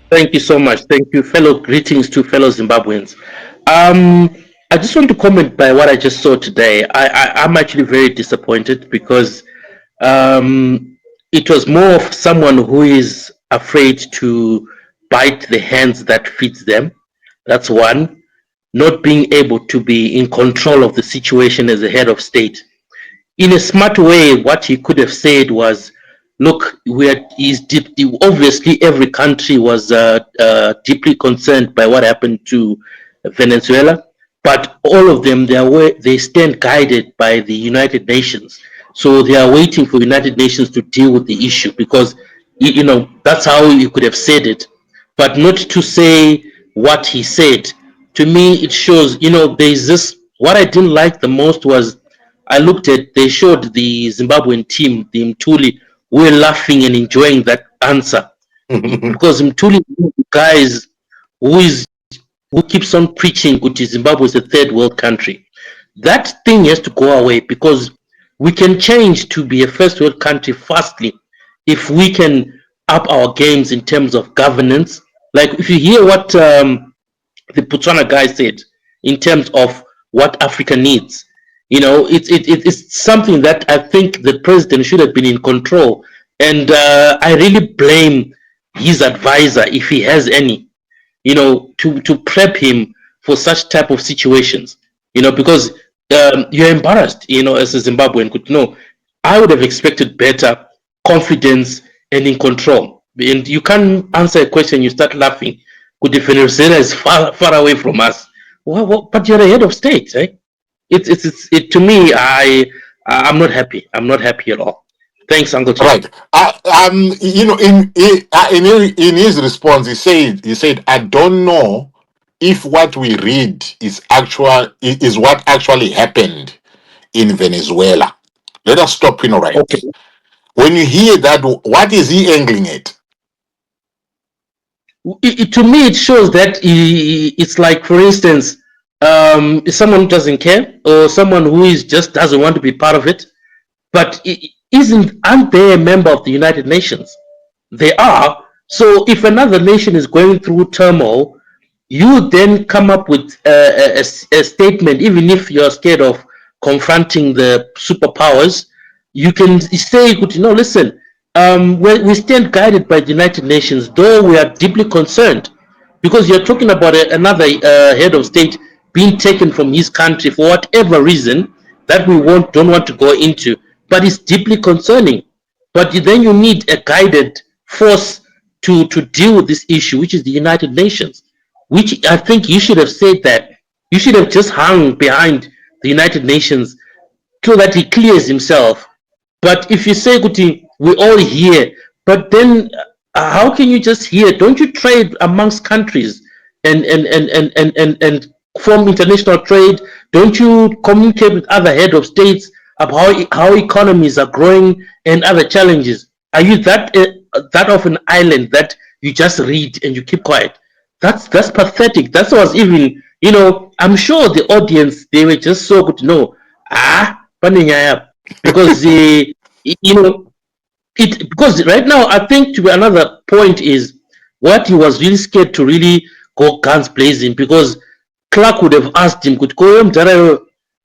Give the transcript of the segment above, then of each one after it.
Thank you so much. Thank you, fellow greetings to fellow Zimbabweans. Um, I just want to comment by what I just saw today. I'm actually very disappointed because it was more of someone who is afraid to bite the hands that feeds them. That's one. Not being able to be in control of the situation as a head of state. In a smart way, what he could have said was, "Look, we are is deep. Obviously, every country was deeply concerned by what happened to Venezuela, but all of them they stand guided by the United Nations. So they are waiting for United Nations to deal with the issue because that's how you could have said it, but not to say what he said. To me, it shows there's this. What I didn't like the most was I looked at they showed the Zimbabwean team, the Mtuli, were laughing and enjoying that answer because Mtuli is the guys who keeps on preaching which Zimbabwe is a third world country. That thing has to go away because we can change to be a first world country fastly if we can up our games in terms of governance. Like if you hear what the Botswana guy said in terms of what Africa needs. It's something that I think the president should have been in control, and I really blame his advisor if he has any. To prep him for such type of situations. Because you're embarrassed. As a Zimbabwean could know, I would have expected better confidence and in control. And you can't answer a question, you start laughing. Could the Venezuela is far away from us? But you're the head of state, right? To me. I'm not happy. I'm not happy at all. Thanks, Uncle Chin. Right. In his response, he said, "I don't know if what we read is what actually happened in Venezuela." Let us stop, right Okay. there. When you hear that, what is he angling at? To me, it shows that it's like, for instance, someone who doesn't care or someone who is just doesn't want to be part of it. But aren't they a member of the United Nations? They are. So if another nation is going through turmoil, you then come up with a statement, even if you're scared of confronting the superpowers, you can say, listen, we stand guided by the United Nations, though we are deeply concerned, because you're talking about another head of state being taken from his country for whatever reason that we don't want to go into, but it's deeply concerning. But then you need a guided force to deal with this issue, which is the United Nations, which I think you should have said that. You should have just hung behind the United Nations so that he clears himself. But if you say, Kuti, we all here, but then how can you just hear? Don't you trade amongst countries and form international trade? Don't you communicate with other head of states about how economies are growing and other challenges? Are you that of an island that you just read and you keep quiet? That's pathetic. That was even I'm sure the audience they were just so good to know paninyaya because you know it because right now I think to be another point is what he was really scared to really go guns blazing because Clark would have asked him could go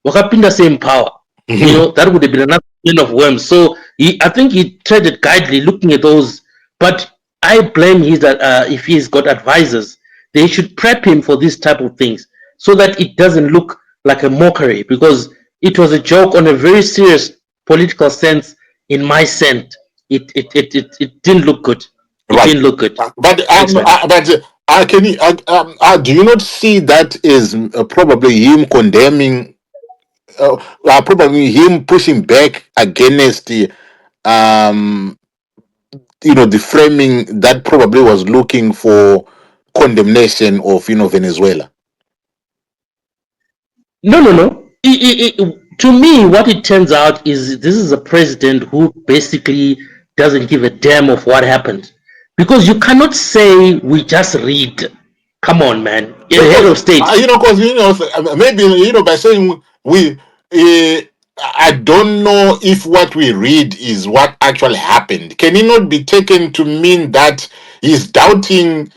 wakapinda same power. That would have been another can of worms. So I think he treaded guidely looking at those. But I blame his that if he's got advisors, they should prep him for this type of things so that it doesn't look like a mockery because it was a joke on a very serious political sense. In my sense, it didn't look good. It Right. didn't look good. But Thanks, man. can you do you not see that as probably him condemning, probably him pushing back against the um the framing that probably was looking for condemnation of Venezuela? No, no, no. To me, what it turns out is this is a president who basically doesn't give a damn of what happened. Because you cannot say we just read. Come on, man. You're the head Because of state. because maybe by saying we. I don't know if what we read is what actually happened. Can it not be taken to mean that he's doubting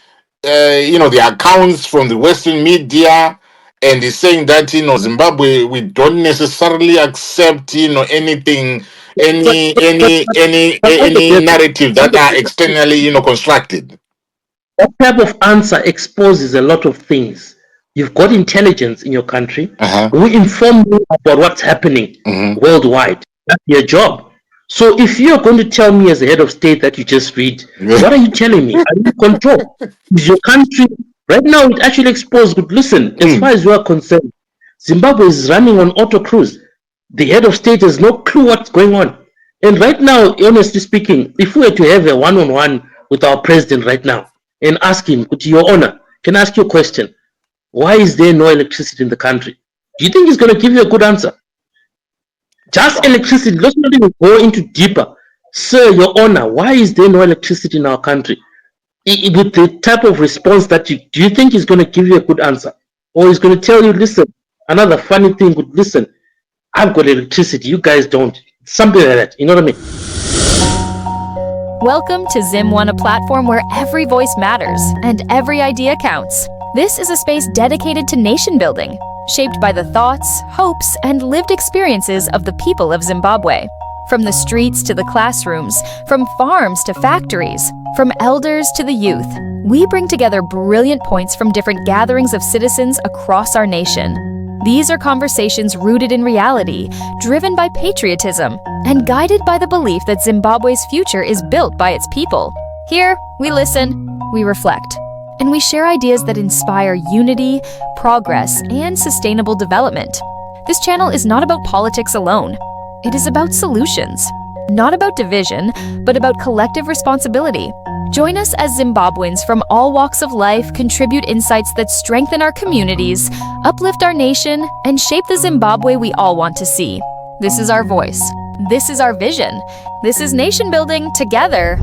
the accounts from the Western media, and he's saying that Zimbabwe, we don't necessarily accept anything, But, any narrative that are externally constructed. that type of answer exposes a lot of things. You've got intelligence in your country Uh-huh. who inform you about what's happening worldwide. That's your job. So if you're going to tell me as a head of state that you just read, what are you telling me? Are you in control? Is your country right now? It actually exposed. But listen, as far as you are concerned, Zimbabwe is running on auto cruise. The head of state has no clue what's going on. And right now, honestly speaking, if we were to have a one-on-one with our president right now and ask him, Your Honor, can I ask you a question? Why is there no electricity in the country? Do you think he's going to give you a good answer? Just electricity. Let's not even go into deeper. Sir, Your Honor, why is there no electricity in our country? With the type of response that do you think he's going to give you a good answer? Or he's going to tell you, listen, another funny thing would listen, I've got electricity, you guys don't. Something like that. You know what I mean? Welcome to Zim One, a platform where every voice matters and every idea counts. This is a space dedicated to nation building, shaped by the thoughts, hopes, and lived experiences of the people of Zimbabwe. From the streets to the classrooms, from farms to factories, from elders to the youth, we bring together brilliant points from different gatherings of citizens across our nation. These are conversations rooted in reality, driven by patriotism, and guided by the belief that Zimbabwe's future is built by its people. Here, we listen, we reflect, and we share ideas that inspire unity, progress, and sustainable development. This channel is not about politics alone. It is about solutions. Not about division, but about collective responsibility. Join us as Zimbabweans from all walks of life contribute insights that strengthen our communities, uplift our nation, and shape the Zimbabwe we all want to see. This is our voice. This is our vision. This is nation building together.